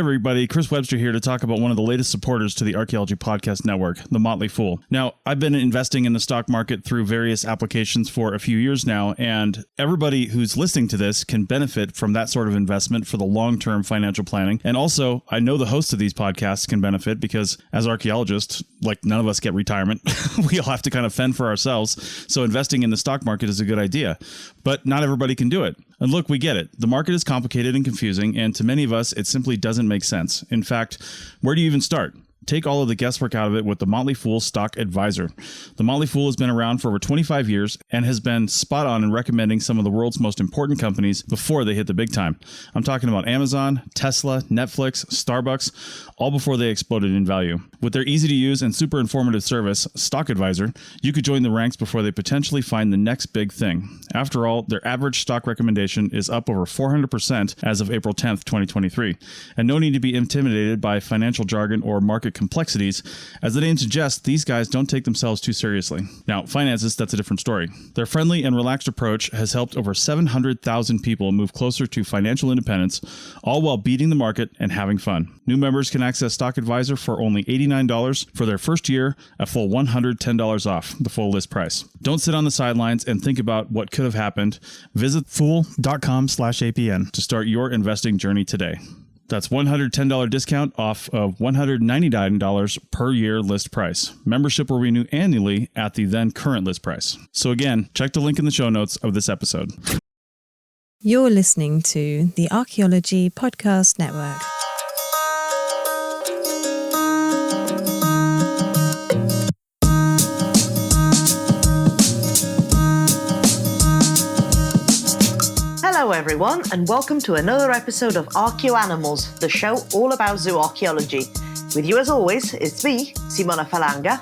Everybody, Chris Webster here to talk about one of the latest supporters to the Archaeology Podcast Network, The Motley Fool. Now, I've been investing in the stock market through various applications for a few years now, and everybody who's listening to this can benefit from that sort of investment for the long-term financial planning. And also, I know the hosts of these podcasts can benefit because as archaeologists, like none of us get retirement. We all have to kind of fend for ourselves. So investing in the stock market is a good idea, but not everybody can do it. And look, we get it. The market is complicated and confusing, and to many of us, it simply doesn't make sense. In fact, where do you even start? Take all of the guesswork out of it with the Motley Fool Stock Advisor. The Motley Fool has been around for over 25 years and has been spot on in recommending some of the world's most important companies before they hit the big time. I'm talking about Amazon, Tesla, Netflix, Starbucks, all before they exploded in value. With their easy to use and super informative service, Stock Advisor, you could join the ranks before they potentially find the next big thing. After all, their average stock recommendation is up over 400% as of April 10th, 2023. And no need to be intimidated by financial jargon or market complexities. As the name suggests, these guys don't take themselves too seriously. Now, finances, that's a different story. Their friendly and relaxed approach has helped over 700,000 people move closer to financial independence, all while beating the market and having fun. New members can access Stock Advisor for only $89 for their first year, a full $110 off the full list price. Don't sit on the sidelines and think about what could have happened. Visit fool.com/APN to start your investing journey today. That's $110 discount off of $199 per year list price. Membership will renew annually at the then current list price. So again, check the link in the show notes of this episode. You're listening to the Archaeology Podcast Network. Hello everyone, and welcome to another episode of Archaeoanimals, the show all about zooarchaeology. With you as always, it's me, Simona Falanga,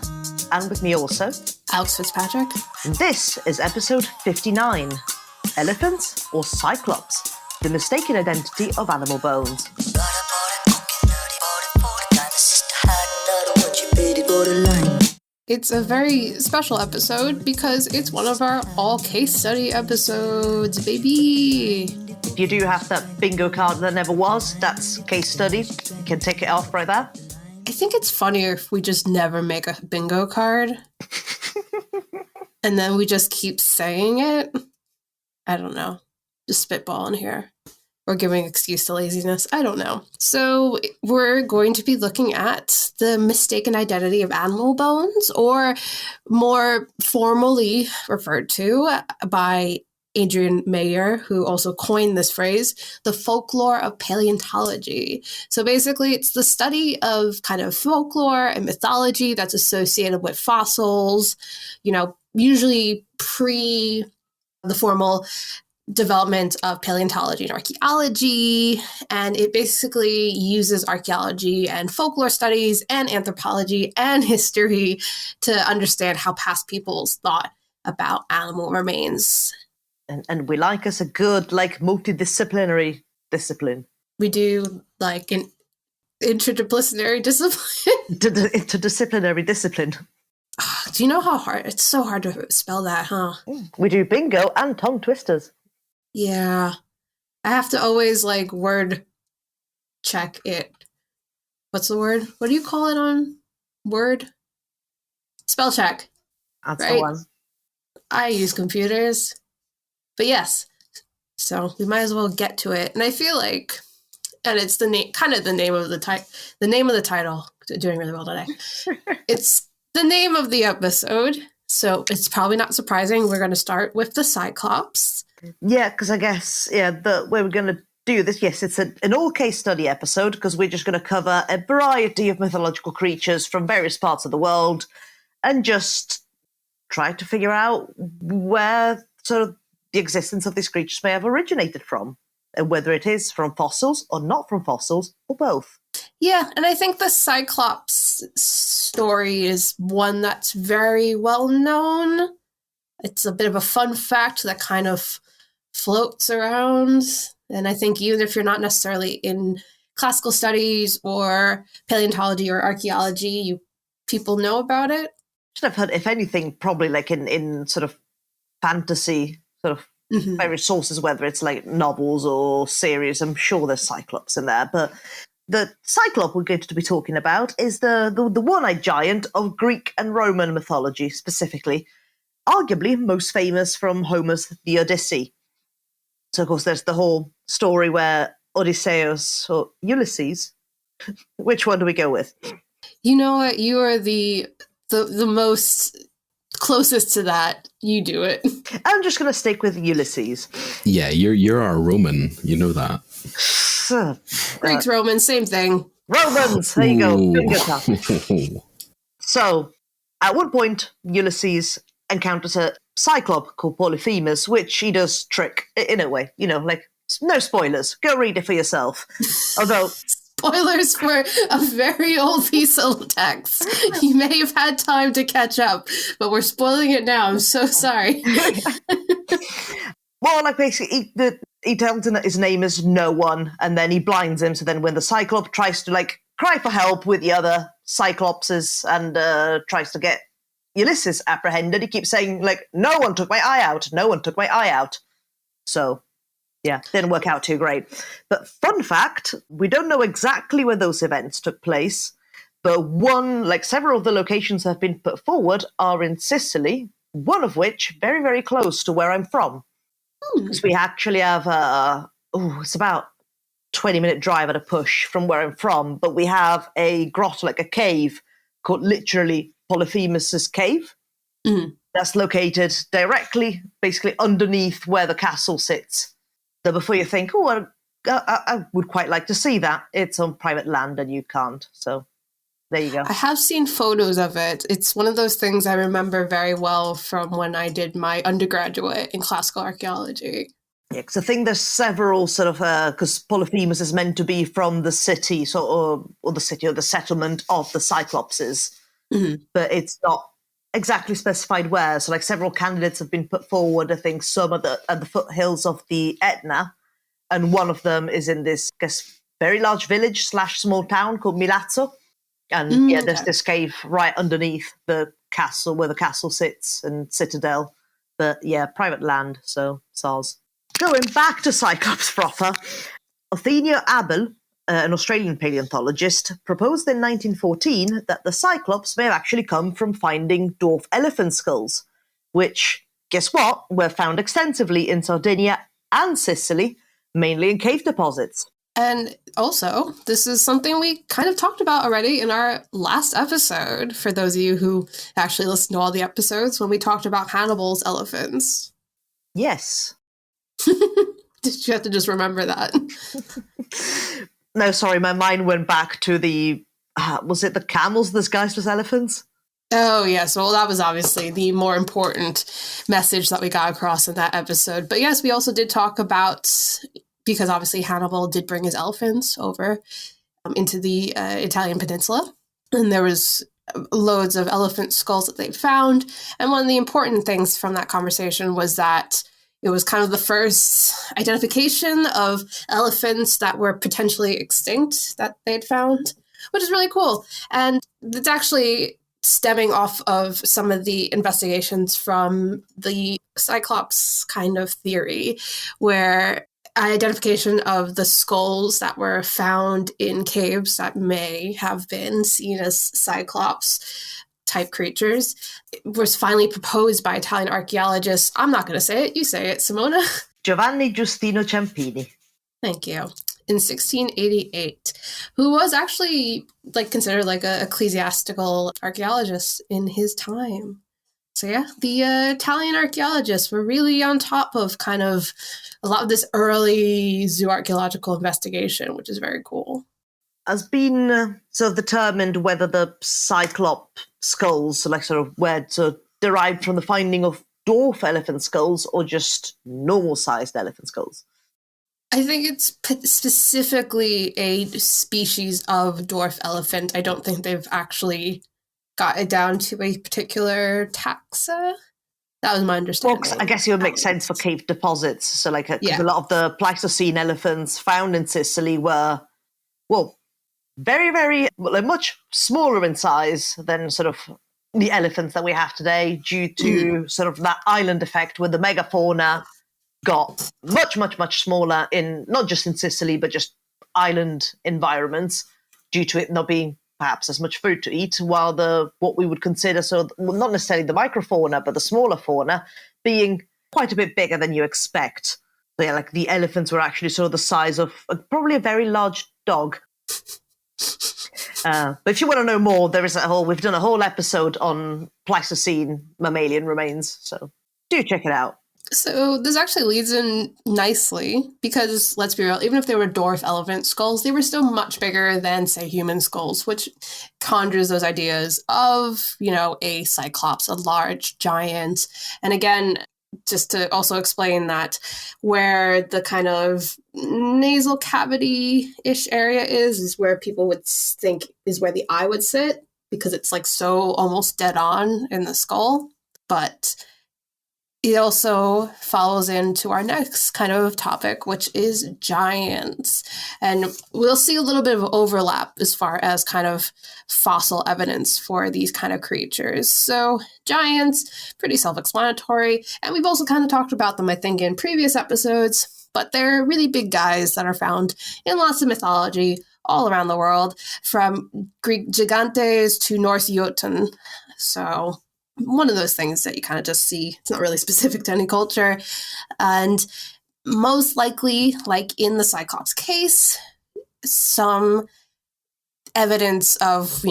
and with me also, Alex Fitzpatrick. This is episode 59, Elephants or Cyclops? The mistaken identity of animal bones. It's a very special episode because it's one of our all case study episodes, baby. If you do have that bingo card that never was, that's case study. You can take it off right there. I think it's funnier if we just never make a bingo card and then we just keep saying it. I don't know. Just spitballing here. Or giving excuse to laziness. I don't know. So we're going to be looking at the mistaken identity of animal bones, or more formally referred to by Adrian Mayer, who also coined this phrase, the folklore of paleontology. So basically, it's the study of kind of folklore and mythology that's associated with fossils, usually pre the formal development of paleontology and archaeology, and it basically uses archaeology and folklore studies and anthropology and history to understand how past peoples thought about animal remains. And we like us a good, multidisciplinary discipline. We do like an interdisciplinary discipline. Interdisciplinary discipline. Do you know how hard? It's so hard to spell that, huh? We do bingo and tongue twisters. Yeah. I have to always word check it. What's the word? What do you call it on Word? Spell check. That's right? the one. I use computers. But yes. So we might as well get to it. And I feel like, and it's the name of the title. Doing really well today. It's the name of the episode. So it's probably not surprising. We're going to start with the Cyclops. Yeah, because I guess, the way we're going to do this, yes, it's an all-case study episode, because we're just going to cover a variety of mythological creatures from various parts of the world and just try to figure out where sort of the existence of these creatures may have originated from, and whether it is from fossils or not from fossils, or both. Yeah, and I think the Cyclops story is one that's very well known. It's a bit of a fun fact that kind of floats around. And I think even if you're not necessarily in classical studies or paleontology or archaeology, people know about it. I've heard, if anything, probably in sort of fantasy, sort of various sources, whether it's novels or series, I'm sure there's Cyclops in there. But the Cyclops we're going to be talking about is the one-eyed giant of Greek and Roman mythology specifically, arguably most famous from Homer's The Odyssey. So, of course, there's the whole story where Odysseus or Ulysses, which one do we go with? You know what? You are the most closest to that. You do it. I'm just going to stick with Ulysses. Yeah, you're our Roman. You know that. Greeks, Romans, same thing. Romans, there you go. Ooh. So, at one point, Ulysses encounters a Cyclops called Polyphemus, which he does trick in a way. Like, no spoilers. Go read it for yourself. Although... Spoilers for a very old piece of text. You may have had time to catch up, but we're spoiling it now. I'm so sorry. Well, like basically, he tells him that his name is No One, and then he blinds him. So then when the Cyclops tries to like cry for help with the other Cyclopses and tries to get Ulysses apprehended, he keeps saying like, "No one took my eye out. No one took my eye out." So... yeah, didn't work out too great. But fun fact, we don't know exactly where those events took place, but several of the locations that have been put forward are in Sicily, one of which very, very close to where I'm from. Because we actually have, it's about 20-minute drive at a push from where I'm from, but we have a grotto, like a cave, called literally Polyphemus's Cave. Mm. That's located directly, basically underneath where the castle sits. So before you think, I would quite like to see that, it's on private land and you can't. So there you go. I have seen photos of it. It's one of those things I remember very well from when I did my undergraduate in classical archaeology. Yeah, because I think there's several sort of, because Polyphemus is meant to be from the city, or the city or the settlement of the Cyclopses, but it's not exactly specified where. So like several candidates have been put forward. I think some at the foothills of the Etna, and one of them is in this, I guess, very large village / small town called Milazzo. And there's this cave right underneath the castle where the castle sits and citadel. But yeah, private land, so soz. Going back to Cyclops proper, Othniel Abel, an Australian paleontologist, proposed in 1914 that the Cyclops may have actually come from finding dwarf elephant skulls, which, guess what, were found extensively in Sardinia and Sicily, mainly in cave deposits. And also, this is something we kind of talked about already in our last episode, for those of you who actually listened to all the episodes, when we talked about Hannibal's elephants. Yes. Did you have to just remember that? No, sorry, my mind went back to was it the camels disguised as elephants? Oh, yes. Well, that was obviously the more important message that we got across in that episode. But yes, we also did talk about, because obviously Hannibal did bring his elephants over into the Italian peninsula, and there was loads of elephant skulls that they found. And one of the important things from that conversation was that it was kind of the first identification of elephants that were potentially extinct that they'd found, which is really cool. And it's actually stemming off of some of the investigations from the Cyclops kind of theory, where identification of the skulls that were found in caves that may have been seen as Cyclops type creatures was finally proposed by Italian archaeologists. I'm not going to say it. You say it, Simona. Giovanni Giustino Ciampini. Thank you. In 1688, who was actually considered like a ecclesiastical archaeologist in his time. So yeah, the Italian archaeologists were really on top of kind of a lot of this early zooarchaeological investigation, which is very cool. Has been sort of determined whether the Cyclops skulls, were derived from the finding of dwarf elephant skulls or just normal-sized elephant skulls. I think it's specifically a species of dwarf elephant. I don't think they've actually got it down to a particular taxa. That was my understanding. Well, I guess it would make sense for cave deposits. So, a lot of the Pleistocene elephants found in Sicily were, very, very, much smaller in size than sort of the elephants that we have today, due to sort of that island effect where the megafauna got much, much, much smaller, in not just in Sicily, but just island environments due to it not being perhaps as much food to eat, while what we would consider not necessarily the microfauna, but the smaller fauna being quite a bit bigger than you expect. So yeah, like the elephants were actually sort of the size of probably a very large dog. But if you want to know more, we've done a whole episode on Pleistocene mammalian remains, so do check it out. So this actually leads in nicely because, let's be real, even if they were dwarf elephant skulls, they were still much bigger than, say, human skulls, which conjures those ideas of, a Cyclops, a large giant. And again, just to also explain that where the kind of nasal cavity-ish area is where people would think is where the eye would sit, because it's like so almost dead on in the skull. But it also follows into our next kind of topic, which is giants. And we'll see a little bit of overlap as far as kind of fossil evidence for these kind of creatures. So giants, pretty self-explanatory. And we've also kind of talked about them, I think, in previous episodes. But they're really big guys that are found in lots of mythology all around the world, from Greek gigantes to Norse Jotun. So one of those things that you kind of just see. It's not really specific to any culture. And most likely, like in the Cyclops case, some evidence of,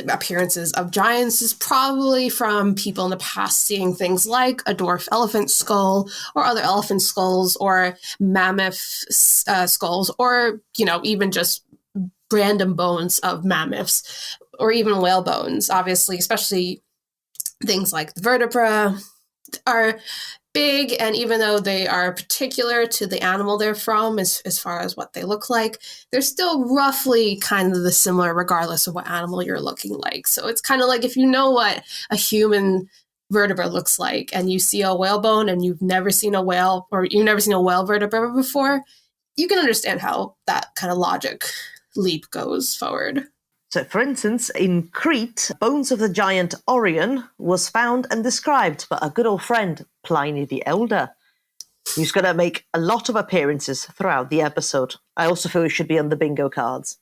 appearances of giants is probably from people in the past seeing things like a dwarf elephant skull or other elephant skulls or mammoth skulls, or, even just random bones of mammoths or even whale bones, obviously, especially things like the vertebra are big, and even though they are particular to the animal they're from as far as what they look like, they're still roughly kind of the similar regardless of what animal you're looking like. So it's kind of like if you know what a human vertebra looks like and you see a whale bone and you've never seen a whale, or you've never seen a whale vertebra before, you can understand how that kind of logic leap goes forward. So, for instance, in Crete, bones of the giant Orion was found and described by a good old friend, Pliny the Elder, who's going to make a lot of appearances throughout the episode. I also feel he should be on the bingo cards.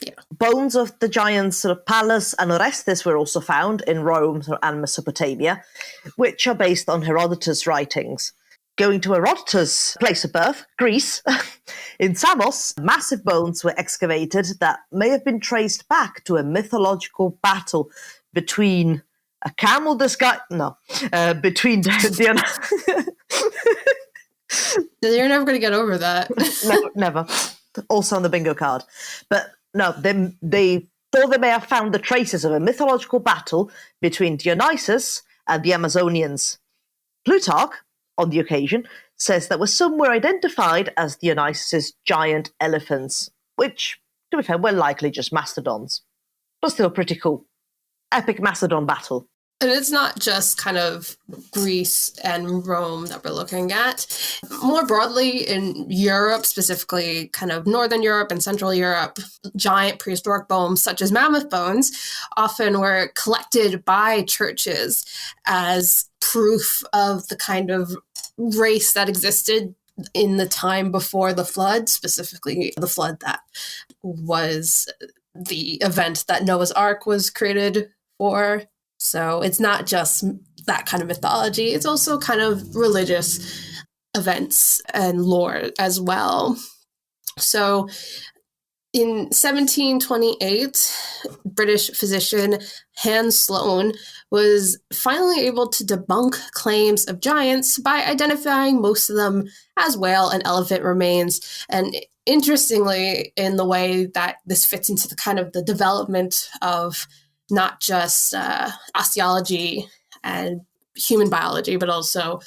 Yeah. Bones of the giants sort of Pallas and Orestes were also found in Rome and Mesopotamia, which are based on Herodotus' writings. Going to Herodotus' place of birth, Greece, in Samos, massive bones were excavated that may have been traced back to a mythological battle between a camel between You're never going to get over that. never. Also on the bingo card. But no, they thought they may have found the traces of a mythological battle between Dionysus and the Amazonians. Plutarch, on the occasion, says that some were identified as Dionysus' giant elephants, which, to be fair, were likely just mastodons. But still pretty cool. Epic mastodon battle. And it's not just kind of Greece and Rome that we're looking at. More broadly in Europe, specifically kind of Northern Europe and Central Europe, giant prehistoric bones such as mammoth bones often were collected by churches as proof of the kind of race that existed in the time before the flood, specifically the flood that was the event that Noah's Ark was created for. So it's not just that kind of mythology, it's also kind of religious events and lore as well. So in 1728, British physician Hans Sloane was finally able to debunk claims of giants by identifying most of them as whale and elephant remains. And interestingly, in the way that this fits into the kind of the development of not just osteology and human biology, but also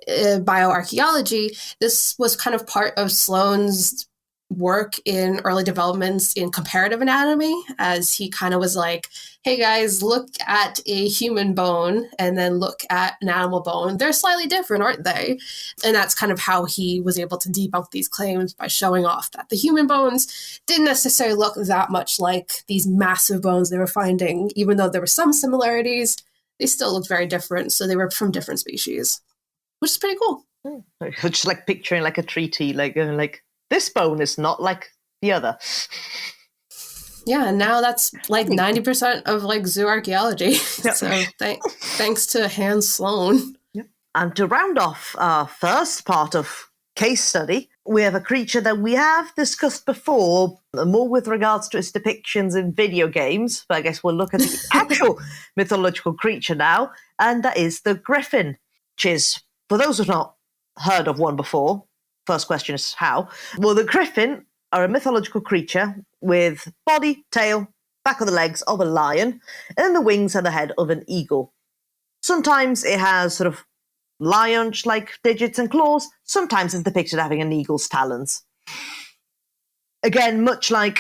bioarchaeology, this was kind of part of Sloane's work in early developments in comparative anatomy, as he kind of was like, hey guys, look at a human bone and then look at an animal bone. They're slightly different, aren't they? And that's kind of how he was able to debunk these claims, by showing off that the human bones didn't necessarily look that much like these massive bones they were finding. Even though there were some similarities, they still looked very different. So they were from different species, which is pretty cool. Just like picturing like a treaty, like this bone is not like the other. Yeah, and now that's like 90% of like zoo archaeology. Yep. So thanks to Hans Sloane. And to round off our first part of case study, we have a creature that we have discussed before, more with regards to its depictions in video games, but I guess we'll look at the actual mythological creature now, and that is the griffin, which is, for those who've not heard of one before, first question is how? Well, the griffin are a mythological creature with body, tail, back of the legs of a lion, and the wings and the head of an eagle. Sometimes it has sort of lion-like digits and claws. Sometimes it's depicted having an eagle's talons. Again, much like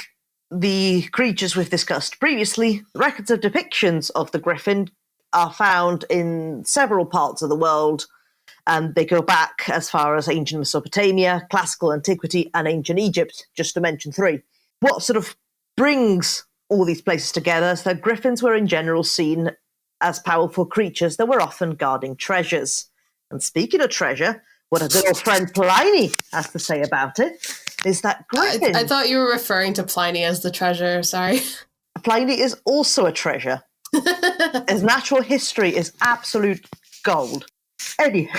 the creatures we've discussed previously, records of depictions of the griffin are found in several parts of the world, and they go back as far as ancient Mesopotamia, classical antiquity, and ancient Egypt, just to mention three. What sort of brings all these places together is that griffins were in general seen as powerful creatures that were often guarding treasures. And speaking of treasure, what our good old friend Pliny has to say about it is that griffin... I thought you were referring to Pliny as the treasure, sorry. Pliny is also a treasure. His natural history is absolute gold. Anyway,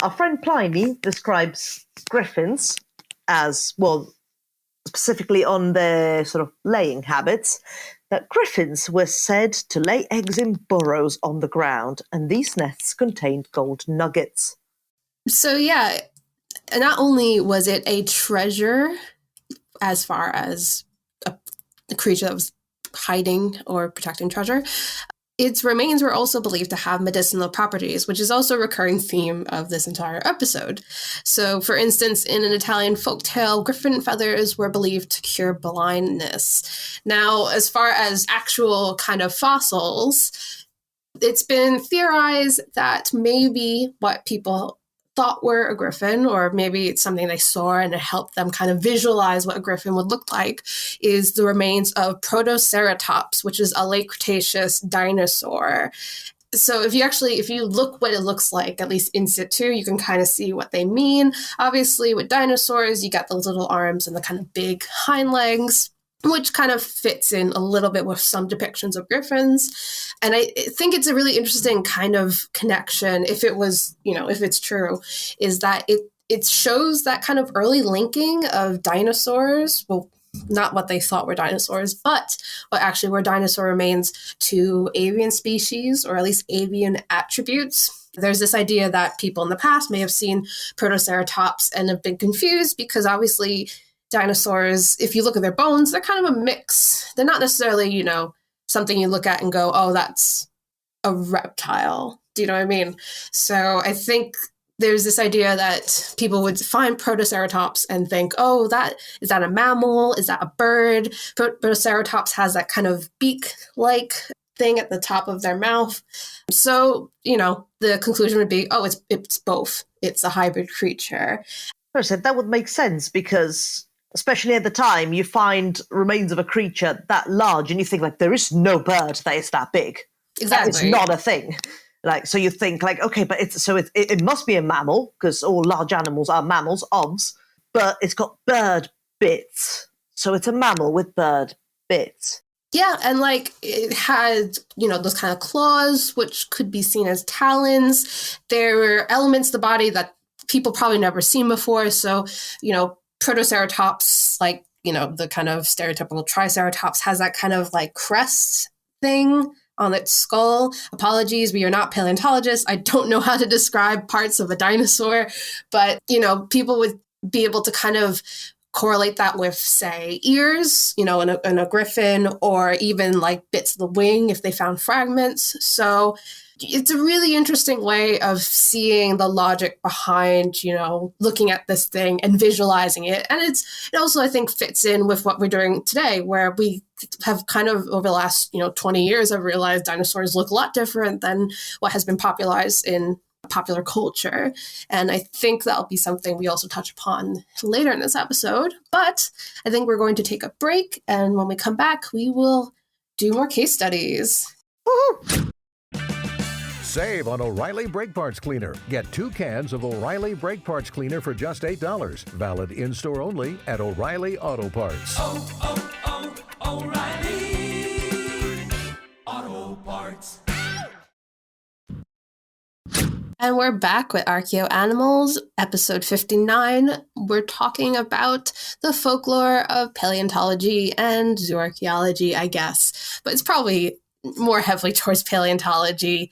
our friend Pliny describes griffins as, well, specifically on their sort of laying habits, that griffins were said to lay eggs in burrows on the ground, and these nests contained gold nuggets. So yeah, not only was it a treasure as far as a creature that was hiding or protecting treasure, its remains were also believed to have medicinal properties, which is also a recurring theme of this entire episode. So, for instance, in an Italian folktale, griffin feathers were believed to cure blindness. Now, as far as actual kind of fossils, it's been theorized that maybe what people thought were a griffin, or maybe it's something they saw and it helped them kind of visualize what a griffin would look like, is the remains of Protoceratops, which is a late Cretaceous dinosaur. So if you look what it looks like, at least in situ, you can kind of see what they mean. Obviously, with dinosaurs, you got those little arms and the kind of big hind legs, which kind of fits in a little bit with some depictions of griffins. And I think it's a really interesting kind of connection, if it was, if it's true, is that it shows that kind of early linking of dinosaurs, well, not what they thought were dinosaurs, but what actually were dinosaur remains, to avian species, or at least avian attributes. There's this idea that people in the past may have seen Protoceratops and have been confused because obviously dinosaurs, if you look at their bones, they're kind of a mix. They're not necessarily, something you look at and go, oh, that's a reptile. Do you know what I mean? So I think there's this idea that people would find Protoceratops and think, oh, is that a mammal? Is that a bird? Protoceratops has that kind of beak-like thing at the top of their mouth. So, the conclusion would be, oh, it's both. It's a hybrid creature. I said that would make sense because, especially at the time, you find remains of a creature that large and you think, like, there is no bird that is that big. Exactly. That is not a thing. Like, so you think, like, okay, but it must be a mammal because all large animals are mammals, but it's got bird bits. So it's a mammal with bird bits. Yeah, and like it had, those kind of claws, which could be seen as talons. There were elements of the body that people probably never seen before. So, Protoceratops, like, the kind of stereotypical Triceratops has that kind of like crest thing on its skull. Apologies, we are not paleontologists. I don't know how to describe parts of a dinosaur, but, people would be able to kind of correlate that with, say, ears, in a griffin, or even like bits of the wing if they found fragments. So it's a really interesting way of seeing the logic behind, looking at this thing and visualizing it. And it also, I think, fits in with what we're doing today, where we have kind of over the last, 20 years, have realized dinosaurs look a lot different than what has been popularized in popular culture. And I think that'll be something we also touch upon later in this episode. But I think we're going to take a break. And when we come back, we will do more case studies. Woohoo! Save on O'Reilly Brake Parts Cleaner. Get 2 cans of O'Reilly Brake Parts Cleaner for just $8. Valid in-store only at O'Reilly Auto Parts. O'Reilly Auto Parts. And we're back with Archaeo Animals, episode 59. We're talking about the folklore of paleontology and zooarchaeology, I guess. But it's probably more heavily towards paleontology.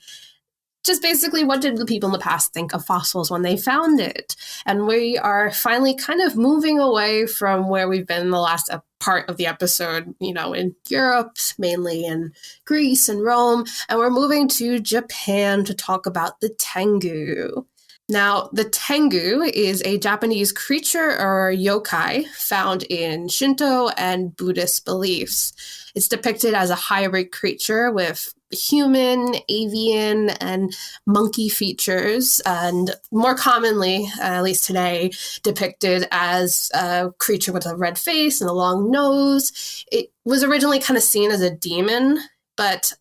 Just basically, what did the people in the past think of fossils when they found it? And we are finally kind of moving away from where we've been in the last part of the episode, in Europe, mainly in Greece and Rome, and we're moving to Japan to talk about the Tengu. Now, the Tengu is a Japanese creature or yokai found in Shinto and Buddhist beliefs. It's depicted as a hybrid creature with human, avian, and monkey features, and more commonly, at least today, depicted as a creature with a red face and a long nose. It was originally kind of seen as a demon, but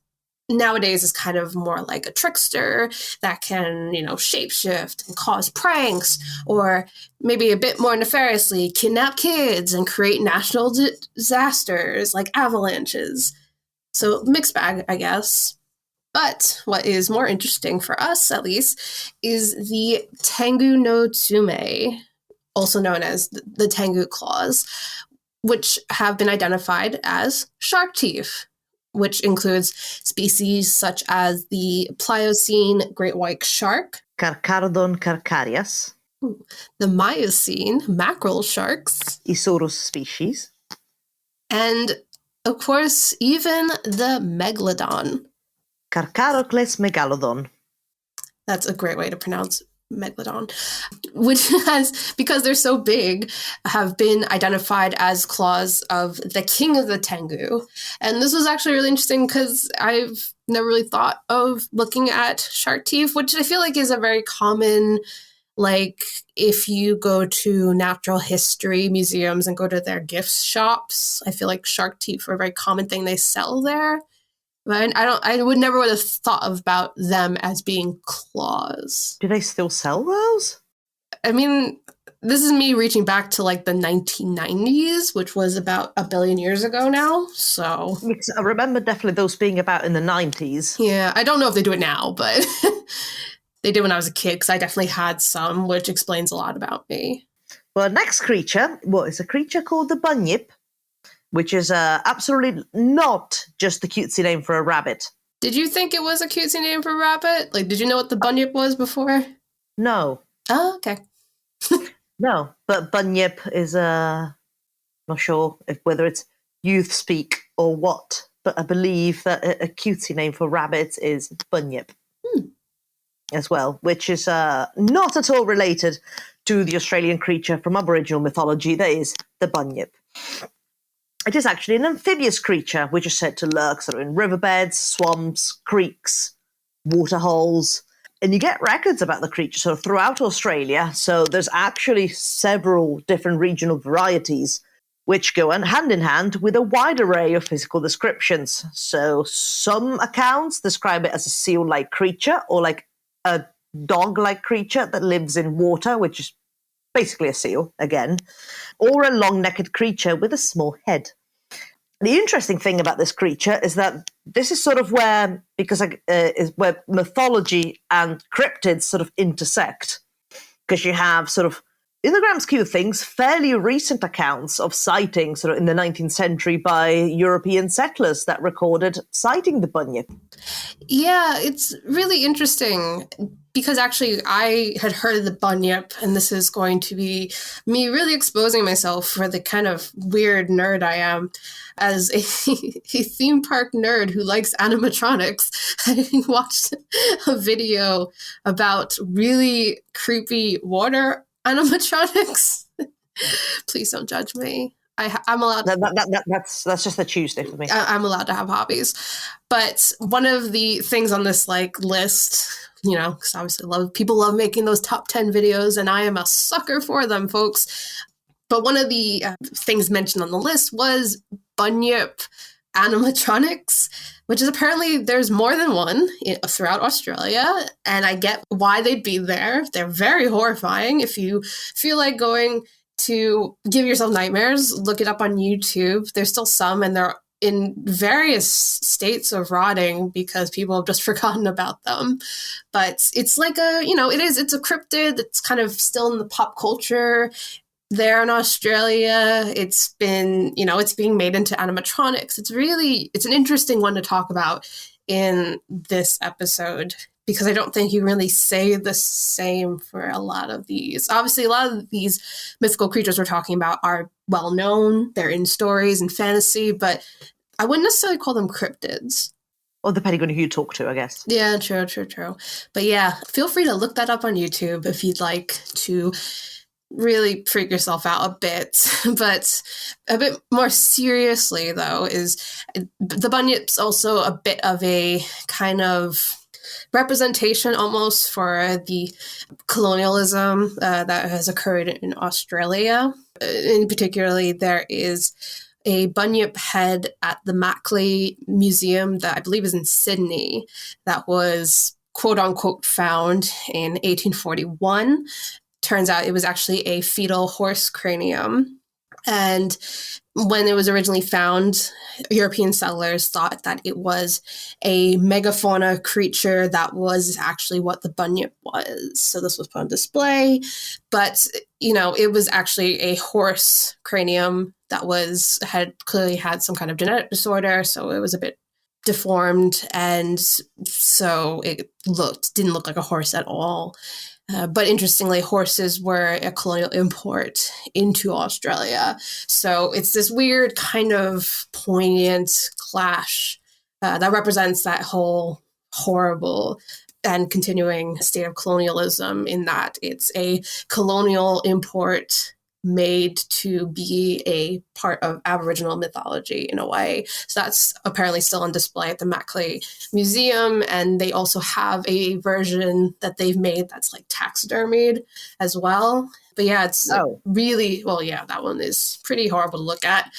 nowadays is kind of more like a trickster that can, shapeshift and cause pranks, or maybe a bit more nefariously kidnap kids and create national disasters like avalanches. So mixed bag, I guess. But what is more interesting for us, at least, is the Tengu no Tsume, also known as the Tengu claws, which have been identified as shark teeth, which includes species such as the Pliocene great white shark, Carcharodon carcharias, the Miocene mackerel sharks, Isaurus species, and, of course, even the megalodon. Carcharocles megalodon. That's a great way to pronounce megalodon, which has, because they're so big, have been identified as claws of the king of the Tengu. And this was actually really interesting because I've never really thought of looking at shark teeth, which I feel like is a very common, like if you go to natural history museums and go to their gift shops, I feel like shark teeth are a very common thing they sell there. But I would never have thought about them as being claws. Do they still sell those? I mean, this is me reaching back to like the 1990s, which was about 1 billion years ago now. So Because I remember definitely those being about in the 90s. yeah, I don't know if they do it now, but they did when I was a kid because I definitely had some, which explains a lot about me. Well, next creature, is a creature called the bunyip, which is absolutely not just the cutesy name for a rabbit. Did you think it was a cutesy name for a rabbit? Like, did you know what the bunyip was before? No. Oh, okay. No, but bunyip is not sure whether it's youth speak or what, but I believe that a cutesy name for rabbits is bunyip as well, which is not at all related to the Australian creature from Aboriginal mythology that is the bunyip. It is actually an amphibious creature, which is said to lurk sort of in riverbeds, swamps, creeks, waterholes. And you get records about the creature sort of throughout Australia. So there's actually several different regional varieties which go hand in hand with a wide array of physical descriptions. So some accounts describe it as a seal-like creature or like a dog-like creature that lives in water, which is basically a seal, again, or a long-necked creature with a small head. The interesting thing about this creature is that this is sort of where, is where mythology and cryptids sort of intersect, because you have sort of, in the grand scheme of things, fairly recent accounts of sightings sort of in the 19th century by European settlers that recorded sighting the bunyip. Yeah, it's really interesting because actually I had heard of the bunyip, and this is going to be me really exposing myself for the kind of weird nerd I am as a theme park nerd who likes animatronics. I watched a video about really creepy water animatronics. Please don't judge me. I'm allowed. That's just a Tuesday for me. I'm allowed to have hobbies, but one of the things on this list, because obviously people love making those top 10 videos, and I am a sucker for them, folks. But one of the things mentioned on the list was bunyip animatronics, which is apparently there's more than one throughout Australia, and I get why they'd be there. They're very horrifying. If you feel like going to give yourself nightmares, look it up on YouTube. There's still some, and they're in various states of rotting because people have just forgotten about them. But it's like it's a cryptid that's kind of still in the pop culture. There in Australia, it's been, it's being made into animatronics. It's an interesting one to talk about in this episode because I don't think you really say the same for a lot of these. Obviously, a lot of these mythical creatures we're talking about are well known. They're in stories and fantasy, but I wouldn't necessarily call them cryptids. Or depending on who you talk to, I guess. Yeah, true. But yeah, feel free to look that up on YouTube if you'd like to really freak yourself out a bit. But a bit more seriously, though, is the Bunyip's also a bit of a kind of representation almost for the colonialism that has occurred in Australia. In particularly, there is a bunyip head at the Macleay Museum that I believe is in Sydney that was quote unquote found in 1841. Turns out it was actually a fetal horse cranium. And when it was originally found, European settlers thought that it was a megafauna creature that was actually what the bunyip was. So this was put on display. But, it was actually a horse cranium that had clearly had some kind of genetic disorder. So it was a bit deformed. And so it didn't look like a horse at all. But interestingly, horses were a colonial import into Australia. So it's this weird kind of poignant clash that represents that whole horrible and continuing state of colonialism in that it's a colonial import made to be a part of Aboriginal mythology in a way. So that's apparently still on display at the Macleay Museum. And they also have a version that they've made that's like taxidermied as well. But yeah, it's really, that one is pretty horrible to look at.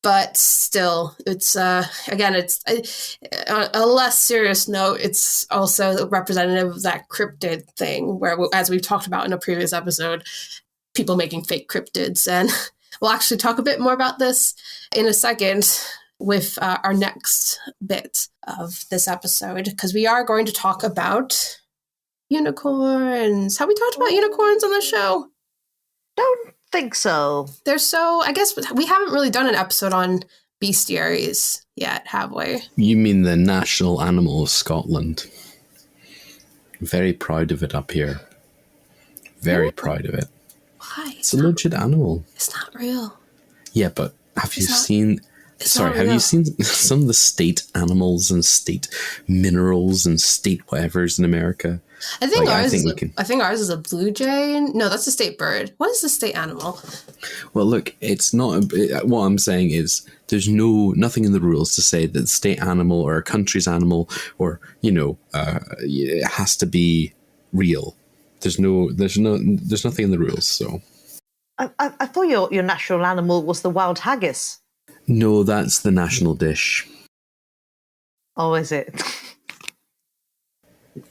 But still, it's, again, it's on a less serious note, it's also representative of that cryptid thing where, as we've talked about in a previous episode, people making fake cryptids. And we'll actually talk a bit more about this in a second with our next bit of this episode, because we are going to talk about unicorns. Have we talked about unicorns on the show? Don't think so. I guess we haven't really done an episode on bestiaries yet, have we? You mean the national animal of Scotland? Very proud of it up here. Very proud of it. Why? It's a legit animal. It's not real. Yeah, but have you seen some of the state animals and state minerals and state whatevers in America? I think ours is a blue jay. No, that's a state bird. What is the state animal? Well, look, it's not. What I'm saying is, there's nothing in the rules to say that the state animal or a country's animal or it has to be real. There's nothing in the rules. So, I thought your national animal was the wild haggis. No, that's the national dish. Oh, is it?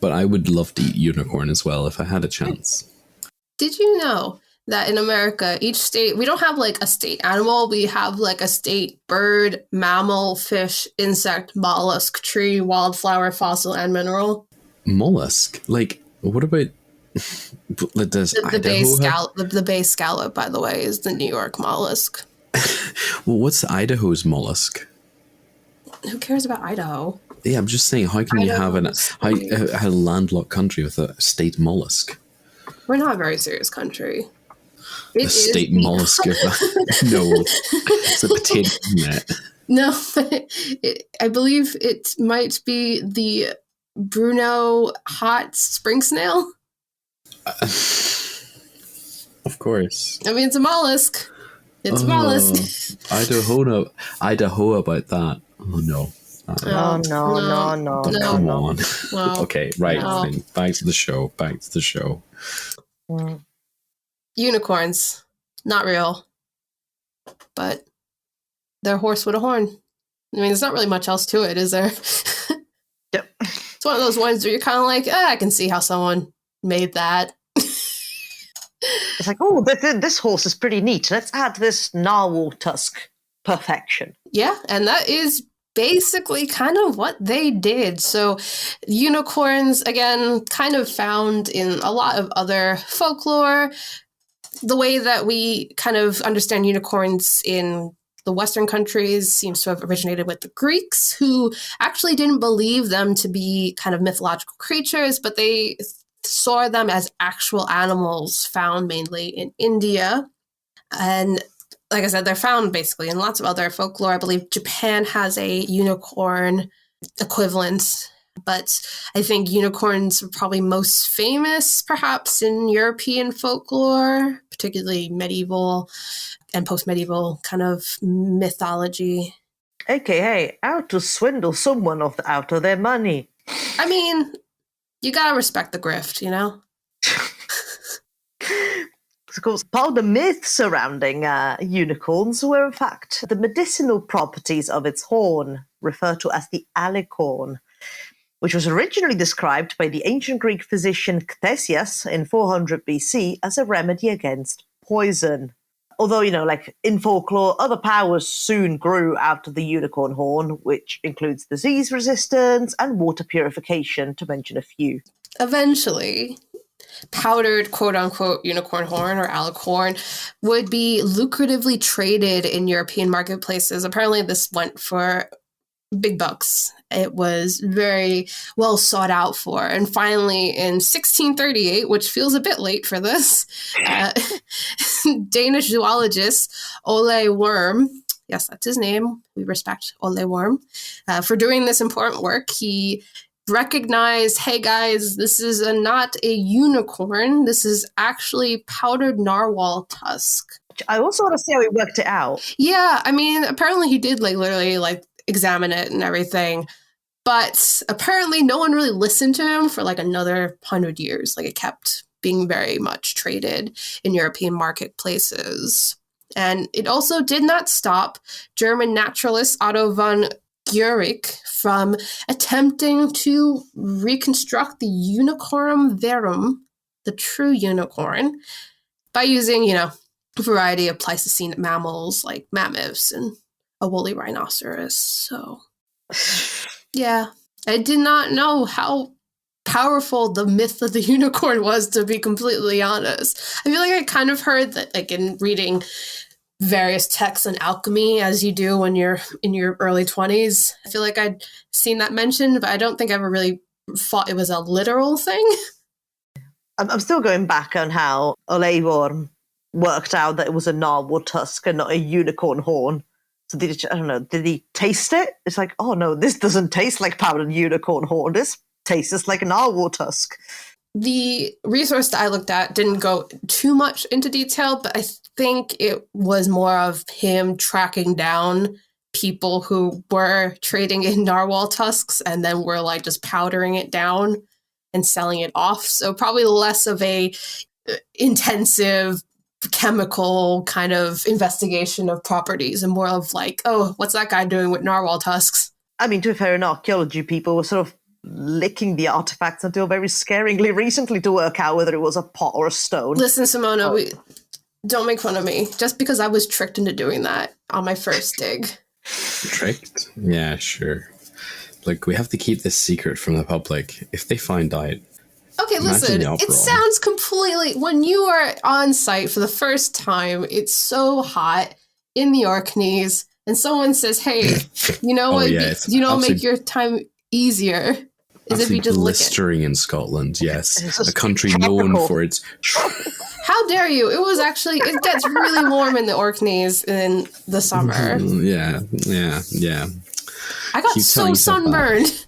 But I would love to eat unicorn as well if I had a chance. Did you know that in America, each state, we don't have like a state animal, we have like a state bird, mammal, fish, insect, mollusk, tree, wildflower, fossil, and mineral? Mollusk? Like, what about... Does the bay scallop, by the way, is the New York mollusk. Well, what's Idaho's mollusk? Who cares about Idaho? Yeah, I'm just saying, how can you have a landlocked country with a state mollusk? We're not a very serious country. A state mollusk? No, it's a potato net. No, I believe it might be the Bruno hot spring snail. Of course. I mean, it's a mollusk. It's a mollusk. Idaho about that. Oh, no. No. Come on. No. Okay, right. No. Back to the show. Unicorns. Not real. But they're a horse with a horn. I mean, there's not really much else to it, is there? Yep. It's one of those ones where you're kind of like, I can see how someone made that. It's like, oh, this horse is pretty neat. Let's add this narwhal tusk. Perfection. Yeah, and that is basically kind of what they did. So unicorns, again, kind of found in a lot of other folklore. The way that we kind of understand unicorns in the Western countries seems to have originated with the Greeks, who actually didn't believe them to be kind of mythological creatures, but they saw them as actual animals found mainly in India. And like I said, they're found basically in lots of other folklore. I believe Japan has a unicorn equivalent, but I think unicorns are probably most famous perhaps in European folklore, particularly medieval and post-medieval kind of mythology. AKA, how to swindle someone out of their money. I mean, you gotta respect the grift, you know? Of course, part of the myth surrounding unicorns were, in fact, the medicinal properties of its horn, referred to as the alicorn, which was originally described by the ancient Greek physician Ctesias in 400 BC as a remedy against poison. Although, like in folklore, other powers soon grew out of the unicorn horn, which includes disease resistance and water purification, to mention a few. Eventually, powdered quote-unquote unicorn horn or alicorn would be lucratively traded in European marketplaces. Apparently this went for big bucks. It was very well sought out for. And finally in 1638, which feels a bit late for this, Danish zoologist Ole Worm, yes, that's his name, we respect Ole Worm, for doing this important work, he recognized, hey guys, this is not a unicorn. This is actually powdered narwhal tusk. I also want to see how he worked it out. Yeah, I mean, apparently he did literally examine it and everything. But apparently no one really listened to him for another 100 years. It kept being very much traded in European marketplaces. And it also did not stop German naturalist Otto von Guericke from attempting to reconstruct the unicorn verum, the true unicorn, by using, a variety of Pleistocene mammals like mammoths and a woolly rhinoceros. So, yeah, I did not know how powerful the myth of the unicorn was, to be completely honest. I feel like I kind of heard that, in reading various texts on alchemy, as you do when you're in your early 20s. I feel like I'd seen that mentioned, but I don't think I ever really thought it was a literal thing. I'm still going back on how Ole Worm worked out that it was a narwhal tusk and not a unicorn horn. So did he taste it? It's like, oh no, this doesn't taste like powdered unicorn horn. This tastes like a narwhal tusk. The resource that I looked at didn't go too much into detail, but I think it was more of him tracking down people who were trading in narwhal tusks and then were just powdering it down and selling it off. So probably less of a intensive chemical kind of investigation of properties and more of oh, what's that guy doing with narwhal tusks? I mean, to be fair, in archaeology, people were sort of licking the artifacts until very scaringly recently to work out whether it was a pot or a stone. Listen, Simona, don't make fun of me just because I was tricked into doing that on my first dig. Tricked? Yeah, sure. Look, we have to keep this secret from the public. If they find out... Okay, listen, it sounds completely... When you are on site for the first time, it's so hot in the Orkneys, and someone says, hey, you know what? Make your time easier is if you just lick it. Blistering in Scotland, yes. A country known for its... How dare you? It gets really warm in the Orkneys in the summer. Yeah. I got so sunburned.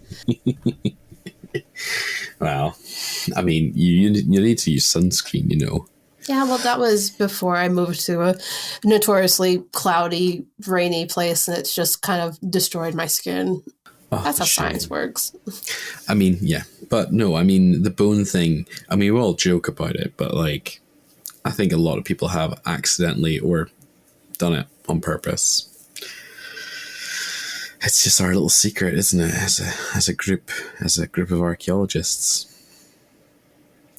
Well, I mean, you need to use sunscreen, Yeah, well, that was before I moved to a notoriously cloudy, rainy place, and it's just kind of destroyed my skin. Oh, that's how science works. I mean, yeah. But no, I mean, the bone thing, I mean, we all joke about it, but I think a lot of people have accidentally or done it on purpose. It's just our little secret, isn't it? As a group of archaeologists.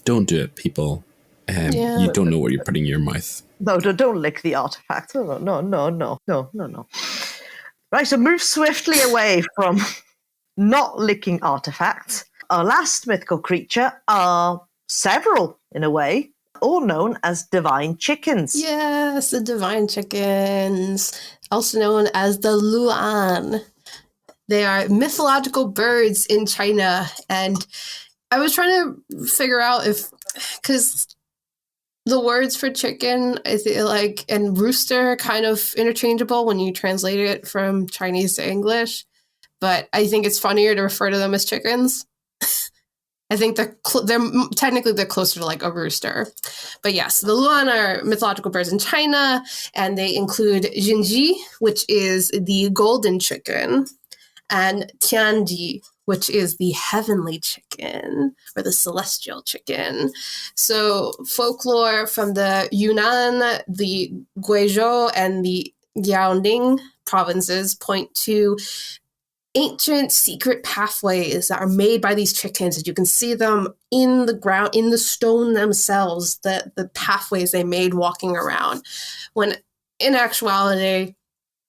Don't do it, people. You don't know what you're putting in your mouth. No, don't lick the artifact. No. Right, so move swiftly away from not licking artifacts. Our last mythical creature are several, in a way, all known as divine chickens. Yes, the divine chickens, also known as the luan. They are mythological birds in China. And I was trying to figure out because the words for chicken, I feel like, and rooster are kind of interchangeable when you translate it from Chinese to English. But I think it's funnier to refer to them as chickens. I think they're technically closer to like a rooster. But yes, the luan are mythological birds in China, and they include jinji, which is the golden chicken, and tianji, which is the heavenly chicken or the celestial chicken. So folklore from the Yunnan, the Guizhou, and the Liaoning provinces point to ancient secret pathways that are made by these chickens. And you can see them in the ground, in the stone themselves, the pathways they made walking around. When in actuality,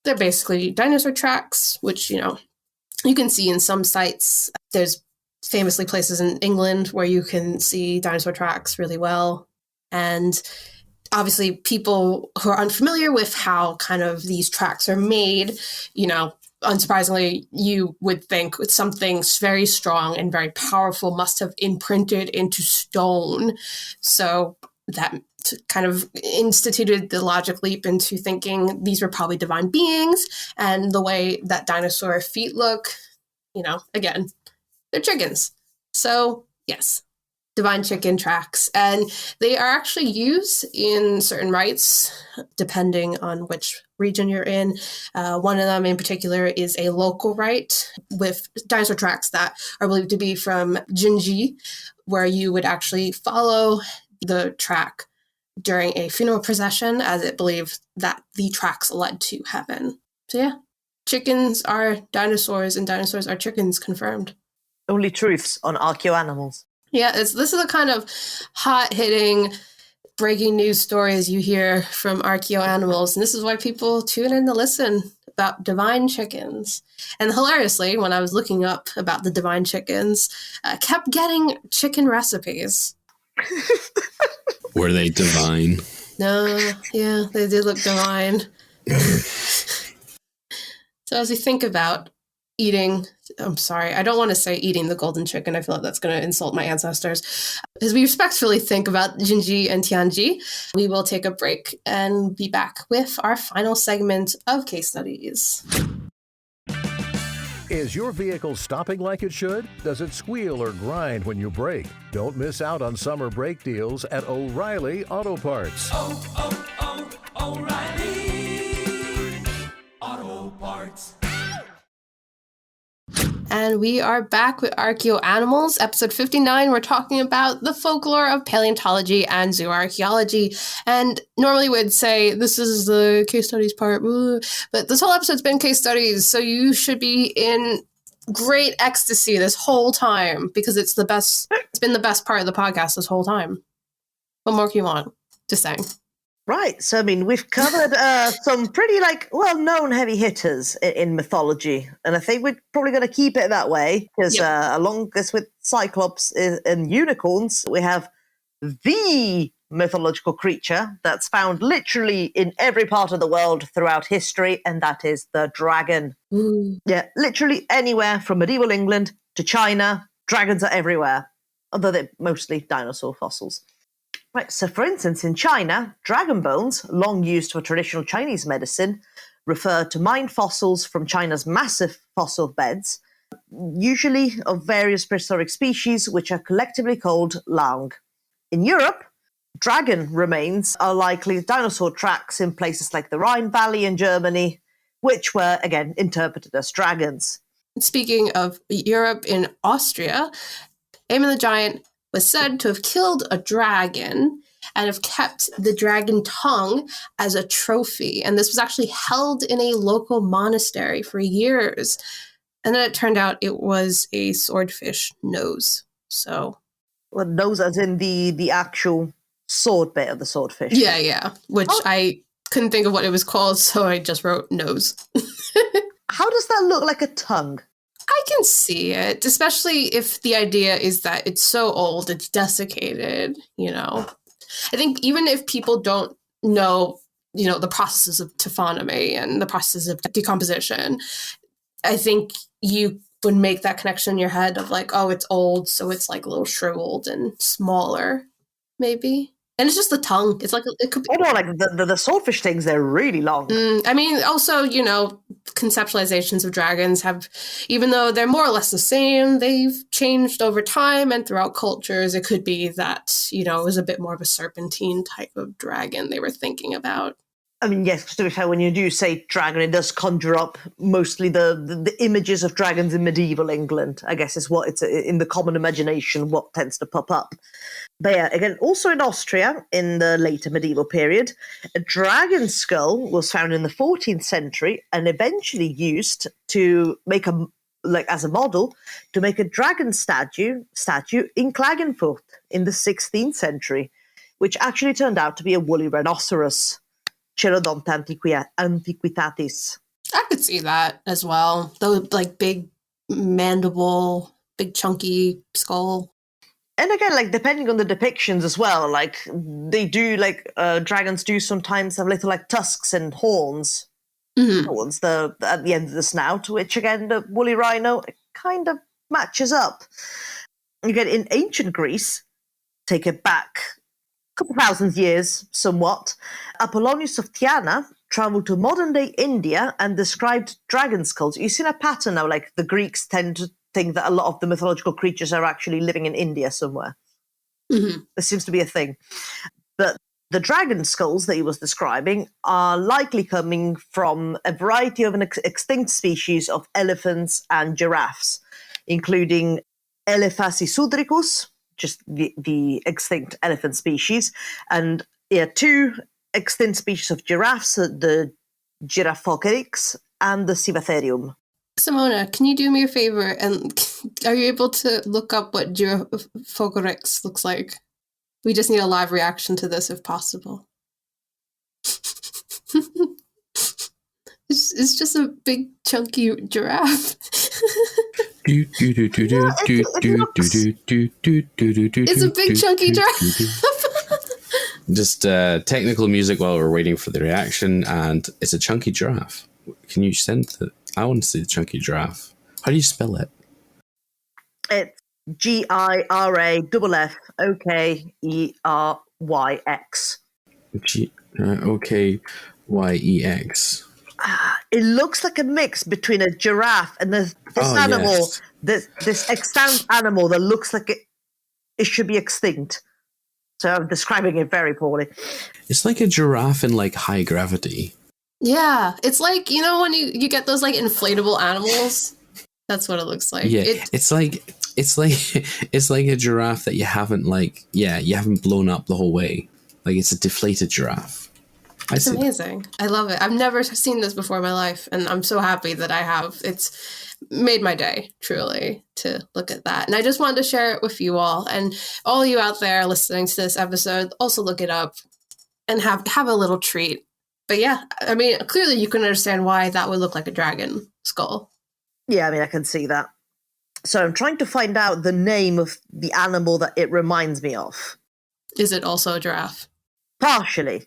they're basically dinosaur tracks, which, you can see in some sites. There's famously places in England where you can see dinosaur tracks really well. And obviously people who are unfamiliar with how kind of these tracks are made, unsurprisingly, you would think something very strong and very powerful must have imprinted into stone. So that kind of instituted the logic leap into thinking these were probably divine beings. And the way that dinosaur feet look, again, they're chickens. So yes, divine chicken tracks. And they are actually used in certain rites, depending on which region you're in. One of them in particular is a local rite with dinosaur tracks that are believed to be from Jinji, where you would actually follow the track during a funeral procession, as it believed that the tracks led to heaven. So yeah, chickens are dinosaurs and dinosaurs are chickens, confirmed. Only truths on archaeoanimals. Yeah, this is the kind of hot-hitting, breaking news stories you hear from archaeoanimals, and this is why people tune in to listen about divine chickens. And hilariously, when I was looking up about the divine chickens, I kept getting chicken recipes. Were they divine? No, yeah, they did look divine. So as we think about eating, I'm sorry, I don't want to say eating the golden chicken. I feel like that's going to insult my ancestors. As we respectfully think about Jinji and Tianji, we will take a break and be back with our final segment of case studies. Is your vehicle stopping like it should? Does it squeal or grind when you brake? Don't miss out on summer brake deals at O'Reilly Auto Parts. O'Reilly Auto Parts. And we are back with Archaeoanimals, episode 59. We're talking about the folklore of paleontology and zooarchaeology. And normally we'd say this is the case studies part, but this whole episode's been case studies, so you should be in great ecstasy this whole time because it's the best. It's been the best part of the podcast this whole time. What more can you want? Just saying. Right, so we've covered some pretty well-known heavy hitters in mythology, and I think we're probably going to keep it that way because along this with Cyclops and unicorns, we have the mythological creature that's found literally in every part of the world throughout history, and that is the dragon. Yeah, literally anywhere from medieval England to China, dragons are everywhere, although they're mostly dinosaur fossils. Right, so for instance, in China, dragon bones, long used for traditional Chinese medicine, refer to mined fossils from China's massive fossil beds, usually of various prehistoric species, which are collectively called laung. In Europe, dragon remains are likely dinosaur tracks in places like the Rhine Valley in Germany, which were, again, interpreted as dragons. Speaking of Europe, in Austria, Aemon the Giant was said to have killed a dragon, and have kept the dragon tongue as a trophy. And this was actually held in a local monastery for years. And then it turned out it was a swordfish nose. So, Well, nose as in the actual sword bit of the swordfish. yeah. Which I couldn't think of what it was called, so I just wrote nose. How does that look like a tongue? I can see it, especially if the idea is that it's so old, it's desiccated, I think even if people don't know, the processes of taphonomy and the processes of decomposition, I think you would make that connection in your head of like, oh, it's old, so it's like a little shriveled and smaller, maybe. And it's just the tongue. It's like it could be. Oh no, like the swordfish things, they're really long. I mean, also, conceptualizations of dragons have, even though they're more or less the same, they've changed over time and throughout cultures. It could be that, it was a bit more of a serpentine type of dragon they were thinking about. I mean, yes, to be fair, when you do say dragon, it does conjure up mostly the images of dragons in medieval England, I guess is what it's in the common imagination, what tends to pop up. But yeah, again, also in Austria, in the later medieval period, a dragon skull was found in the 14th century and eventually used to make as a model to make a dragon statue in Klagenfurt in the 16th century, which actually turned out to be a woolly rhinoceros. Cerodonta antiquitatis. I could see that as well. The big mandible, big chunky skull. And again, depending on the depictions as well, they do dragons do sometimes have little tusks and horns. Mm-hmm. Horns at the end of the snout, which again the woolly rhino kind of matches up. Again, in ancient Greece, take it back couple thousand years, somewhat, Apollonius of Tyana traveled to modern-day India and described dragon skulls. You've seen a pattern now, the Greeks tend to think that a lot of the mythological creatures are actually living in India somewhere. Mm-hmm. This seems to be a thing. But the dragon skulls that he was describing are likely coming from a variety of an extinct species of elephants and giraffes, including Elephas sudricus, just the extinct elephant species, and two extinct species of giraffes, the Giraffoconyx and the Civatherium. Simona, can you do me a favor and are you able to look up what Giraffoconyx looks like? We just need a live reaction to this if possible. It's just a big chunky giraffe. It's a big chunky giraffe. Just technical music while we're waiting for the reaction, and it's a chunky giraffe. Can you send the? I want to see the chunky giraffe. How do you spell it? It's GIRAFFOKERYX. OKYEX. It looks like a mix between a giraffe and this animal, yes. this extant animal that looks like it should be extinct. So I'm describing it very poorly. It's like a giraffe in high gravity. Yeah, it's when you get those inflatable animals. That's what it looks like. Yeah, it's like a giraffe that you haven't you haven't blown up the whole way. It's a deflated giraffe. It's amazing. I love it. I've never seen this before in my life, and I'm so happy that I have. It's made my day, truly, to look at that. And I just wanted to share it with you all. And all you out there listening to this episode, also look it up and have a little treat. But yeah, I mean, clearly you can understand why that would look like a dragon skull. Yeah, I mean, I can see that. So I'm trying to find out the name of the animal that it reminds me of. Is it also a giraffe? Partially.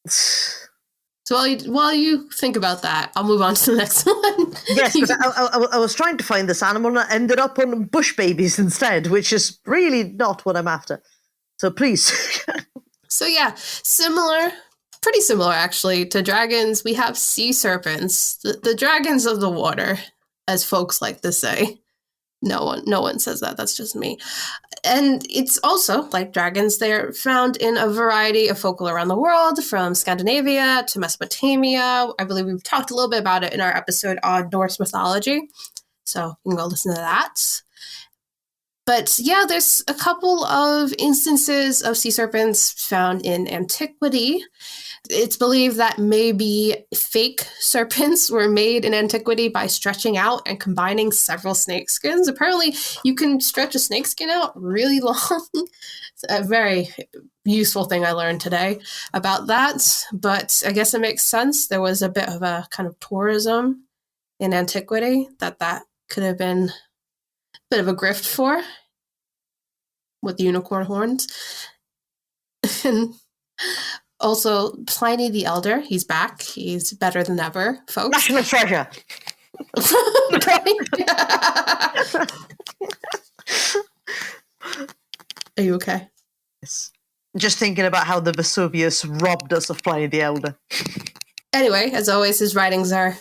So while you think about that, I'll move on to the next one. Yes, because I was trying to find this animal and I ended up on bush babies instead, which is really not what I'm after. So please. So yeah, pretty similar actually to dragons. We have sea serpents, the dragons of the water, as folks like to say. No one says that. That's just me. And it's also, like dragons, they're found in a variety of folklore around the world, from Scandinavia to Mesopotamia. I believe we've talked a little bit about it in our episode on Norse mythology. So you can go listen to that. But yeah, there's a couple of instances of sea serpents found in antiquity. It's believed that maybe fake serpents were made in antiquity by stretching out and combining several snake skins. Apparently, you can stretch a snake skin out really long. It's a very useful thing I learned today about that. But I guess it makes sense. There was a bit of a kind of tourism in antiquity that could have been a bit of a grift for with unicorn horns. And also, Pliny the Elder, he's back. He's better than ever, folks. National treasure. Are you okay? Yes. Just thinking about how the Vesuvius robbed us of Pliny the Elder. Anyway, as always, his writings are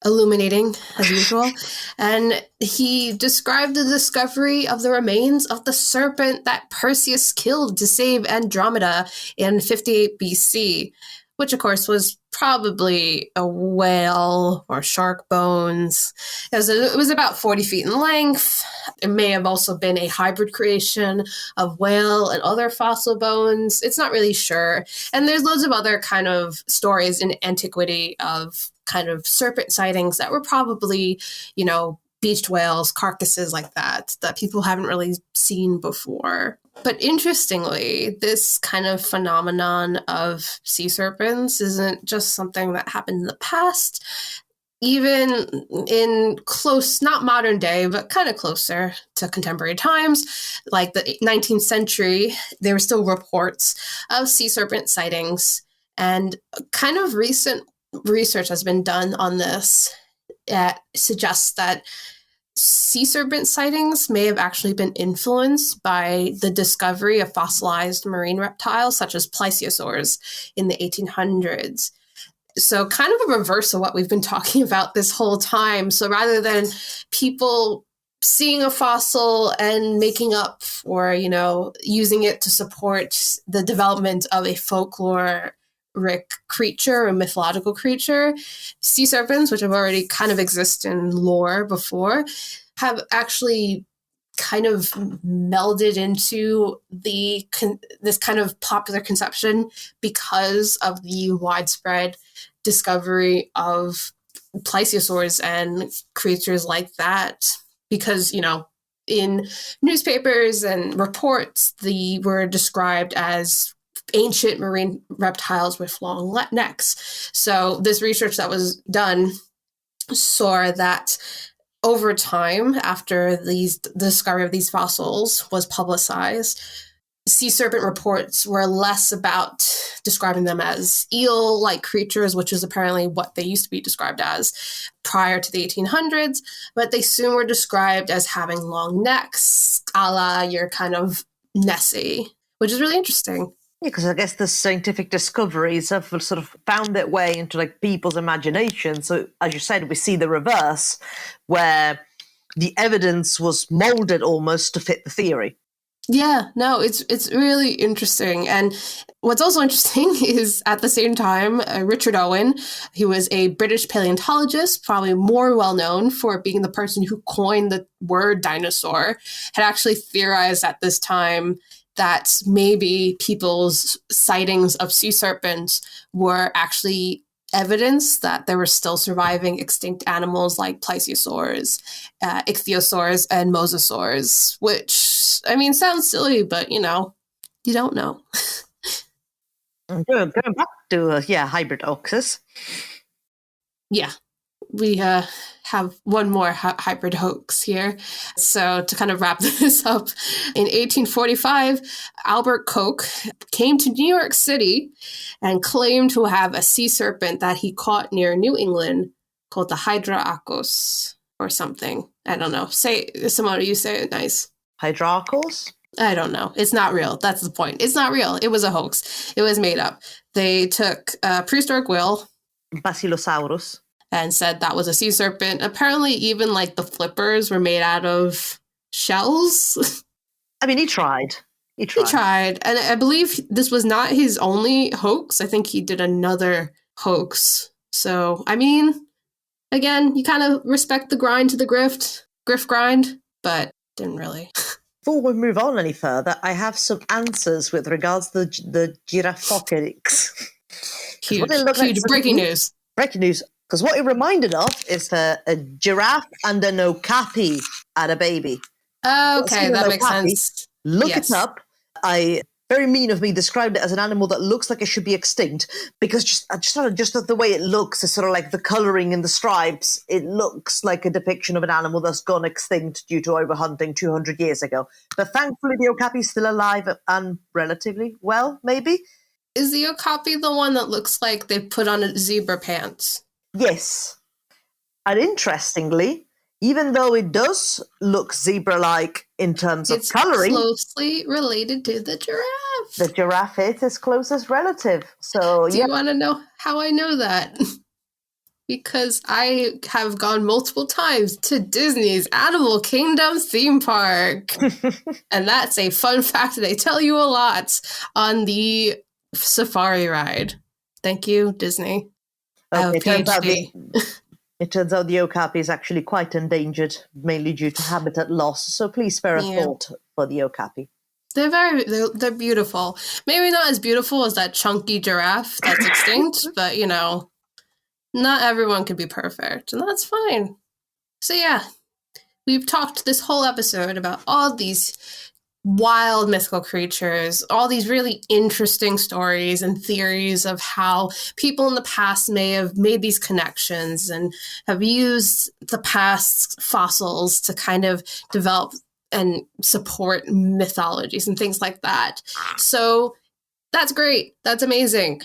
illuminating, as usual. And he described the discovery of the remains of the serpent that Perseus killed to save Andromeda in 58 BC, which, of course, was probably a whale or shark bones. It was about 40 feet in length. It may have also been a hybrid creation of whale and other fossil bones. It's not really sure. And there's loads of other kind of stories in antiquity of kind of serpent sightings that were probably, beached whales, carcasses like that people haven't really seen before. But interestingly, this kind of phenomenon of sea serpents isn't just something that happened in the past. Even in close, not modern day, but kind of closer to contemporary times, like the 19th century, there were still reports of sea serpent sightings. And kind of recent research has been done on this that suggests that sea serpent sightings may have actually been influenced by the discovery of fossilized marine reptiles such as plesiosaurs in the 1800s. So kind of a reverse of what we've been talking about this whole time. So rather than people seeing a fossil and making up or, using it to support the development of a folkloric creature or mythological creature, sea serpents, which have already kind of exist in lore before, have actually kind of melded into this kind of popular conception because of the widespread discovery of plesiosaurs and creatures like that. Because, in newspapers and reports, they were described as ancient marine reptiles with long necks. So this research that was done saw that over time, after the discovery of these fossils was publicized, sea serpent reports were less about describing them as eel-like creatures, which is apparently what they used to be described as prior to the 1800s, but they soon were described as having long necks, a la your kind of Nessie, which is really interesting. Yeah, because I guess the scientific discoveries have sort of found their way into people's imagination. So, as you said, we see the reverse, where the evidence was molded almost to fit the theory. Yeah, no, it's really interesting. And what's also interesting is at the same time, Richard Owen, who was a British paleontologist, probably more well known for being the person who coined the word dinosaur, had actually theorized at this time that maybe people's sightings of sea serpents were actually evidence that there were still surviving extinct animals like plesiosaurs, ichthyosaurs, and mosasaurs, which, sounds silly, but, you don't know. Going back to, hybrid hoaxes. Yeah, we have one more hybrid hoax here. So to kind of wrap this up, in 1845, Albert Koch came to New York City and claimed to have a sea serpent that he caught near New England called the Hydraacos or something. I don't know. Simona, you say it nice. Hydraacos? I don't know. It's not real. That's the point. It's not real. It was a hoax. It was made up. They took a prehistoric whale, Basilosaurus, and said that was a sea serpent. Apparently, even the flippers were made out of shells. He tried. He tried. And I believe this was not his only hoax. I think he did another hoax. So, again, you kind of respect the grind to the grift grind, but didn't really. Before we move on any further, I have some answers with regards to the giraffophics. Huge breaking news. Breaking news. Because what it reminded of is a giraffe and an okapi had a baby. Okay, that makes sense. Look it up. Very mean of me described it as an animal that looks like it should be extinct because just the way it looks is sort of like the colouring and the stripes. It looks like a depiction of an animal that's gone extinct due to overhunting 200 years ago. But thankfully, the okapi is still alive and relatively well, maybe. Is the okapi the one that looks like they put on a zebra pants? Yes. And interestingly, even though it does look zebra-like in terms of colouring, it's closely related to the giraffe. The giraffe is its closest relative. So, Do you want to know how I know that? Because I have gone multiple times to Disney's Animal Kingdom theme park. And that's a fun fact that they tell you a lot on the safari ride. Thank you, Disney. Okay, it turns out the okapi is actually quite endangered, mainly due to habitat loss. So please spare a thought for the okapi. They're beautiful. Maybe not as beautiful as that chunky giraffe that's extinct, but not everyone can be perfect, and that's fine. So yeah, we've talked this whole episode about all these wild mythical creatures, all these really interesting stories and theories of how people in the past may have made these connections and have used the past fossils to kind of develop and support mythologies and things like that. So that's great. That's amazing.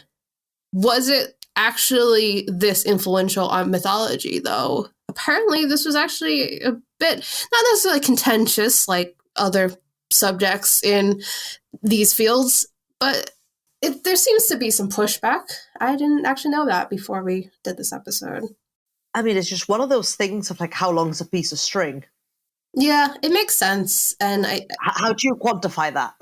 Was it actually this influential on mythology, though? Apparently, this was actually a bit, not necessarily contentious like other subjects in these fields, but there seems to be some pushback. I didn't actually know that before we did this episode. I mean, it's just one of those things of like, how long's a piece of string? Yeah, it makes sense. And how do you quantify that?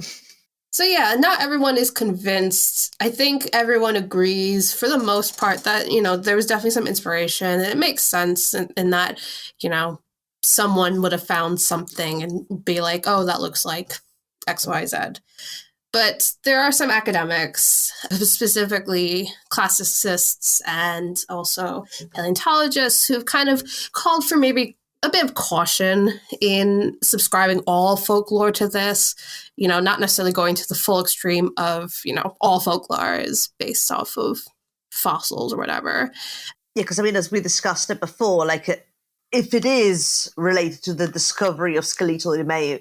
So yeah, not everyone is convinced. I think everyone agrees for the most part that, there was definitely some inspiration, and it makes sense in that, someone would have found something and be like, oh, that looks like X, Y, Z. But there are some academics, specifically classicists and also paleontologists, who've kind of called for maybe a bit of caution in subscribing all folklore to this, not necessarily going to the full extreme of, all folklore is based off of fossils or whatever. Yeah, because as we discussed it before, if it is related to the discovery of skeletal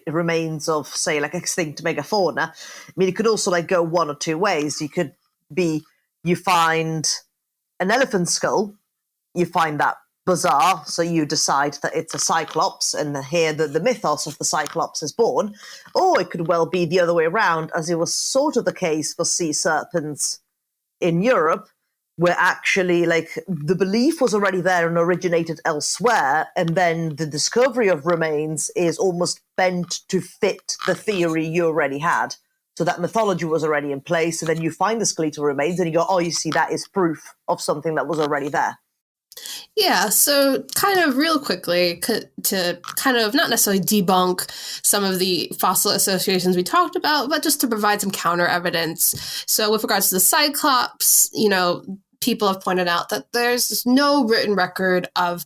remains of, say, like extinct megafauna, it could also go one or two ways. You find an elephant skull, you find that bizarre, so you decide that it's a Cyclops, and here the mythos of the Cyclops is born. Or it could well be the other way around, as it was sort of the case for sea serpents in Europe, where actually the belief was already there and originated elsewhere, and then the discovery of remains is almost bent to fit the theory you already had. So that mythology was already in place, and then you find the skeletal remains and you go, oh, you see, that is proof of something that was already there. Yeah, so kind of real quickly to kind of not necessarily debunk some of the fossil associations we talked about, but just to provide some counter evidence. So with regards to the Cyclops, people have pointed out that there's no written record of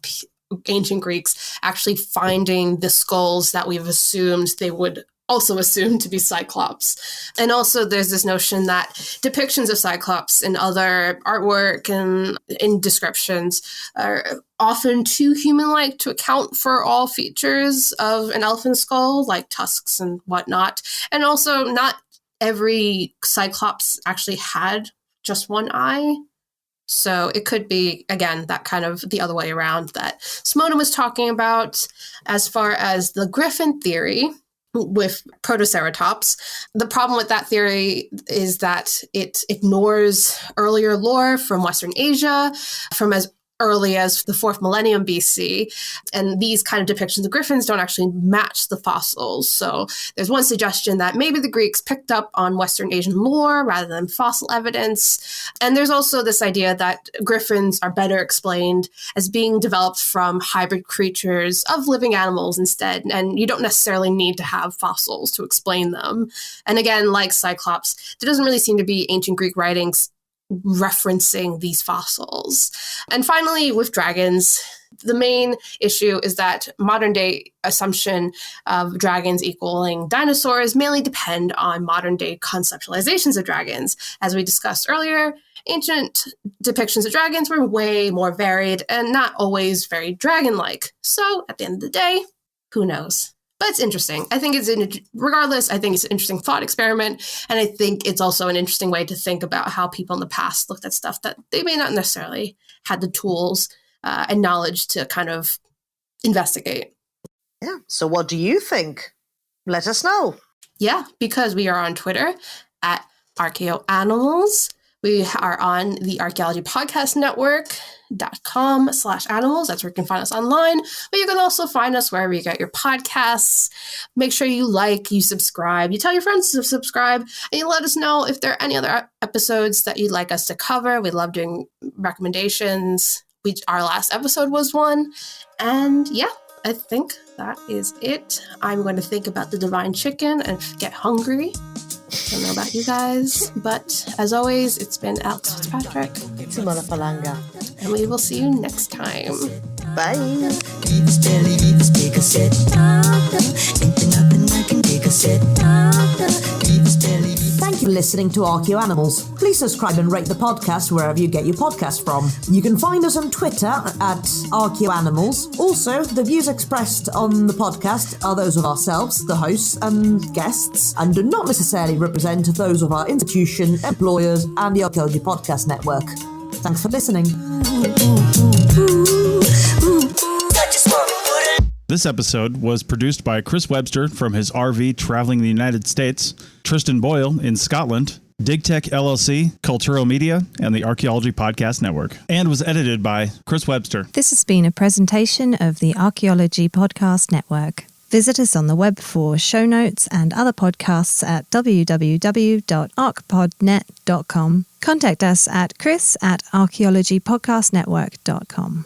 ancient Greeks actually finding the skulls that we've assumed they would also assumed to be Cyclops. And also there's this notion that depictions of Cyclops in other artwork and in descriptions are often too human-like to account for all features of an elephant skull, like tusks and whatnot. And also not every Cyclops actually had just one eye. So it could be, again, that kind of the other way around that Simona was talking about. As far as the griffin theory with Protoceratops, the problem with that theory is that it ignores earlier lore from Western Asia, from as early as the 4th millennium BC. And these kind of depictions of griffins don't actually match the fossils. So there's one suggestion that maybe the Greeks picked up on Western Asian lore rather than fossil evidence. And there's also this idea that griffins are better explained as being developed from hybrid creatures of living animals instead. And you don't necessarily need to have fossils to explain them. And again, like Cyclops, there doesn't really seem to be ancient Greek writings referencing these fossils. And finally, with dragons, the main issue is that modern day assumption of dragons equaling dinosaurs mainly depend on modern day conceptualizations of dragons. As we discussed earlier, ancient depictions of dragons were way more varied and not always very dragon-like. So at the end of the day, who knows? But it's interesting. I think regardless, I think it's an interesting thought experiment. And I think it's also an interesting way to think about how people in the past looked at stuff that they may not necessarily had the tools and knowledge to kind of investigate. Yeah. So what do you think? Let us know. Yeah, because we are on Twitter at ArchaeoAnimals. We are on the Archaeology Podcast Network.com/animals. That's where you can find us online. But you can also find us wherever you get your podcasts. Make sure you like, you subscribe, you tell your friends to subscribe, and you let us know if there are any other episodes that you'd like us to cover. We love doing recommendations. Our last episode was one. And yeah, I think that is it. I'm going to think about the divine chicken and get hungry. I don't know about you guys, but as always, it's been Alex Fitzpatrick. Simona Falanga. And we will see you next time. Bye. Thank you for listening to Archaeoanimals. Please subscribe and rate the podcast wherever you get your podcast from. You can find us on Twitter at Archaeoanimals. Also, the views expressed on the podcast are those of ourselves, the hosts and guests, and do not necessarily represent those of our institution, employers, and the Archaeology Podcast Network. Thanks for listening. This episode was produced by Chris Webster from his RV traveling the United States, Tristan Boyle in Scotland, DigTech LLC, Culturo Media, and the Archaeology Podcast Network, and was edited by Chris Webster. This has been a presentation of the Archaeology Podcast Network. Visit us on the web for show notes and other podcasts at www.archpodnet.com. Contact us at chris@archaeologypodcastnetwork.com.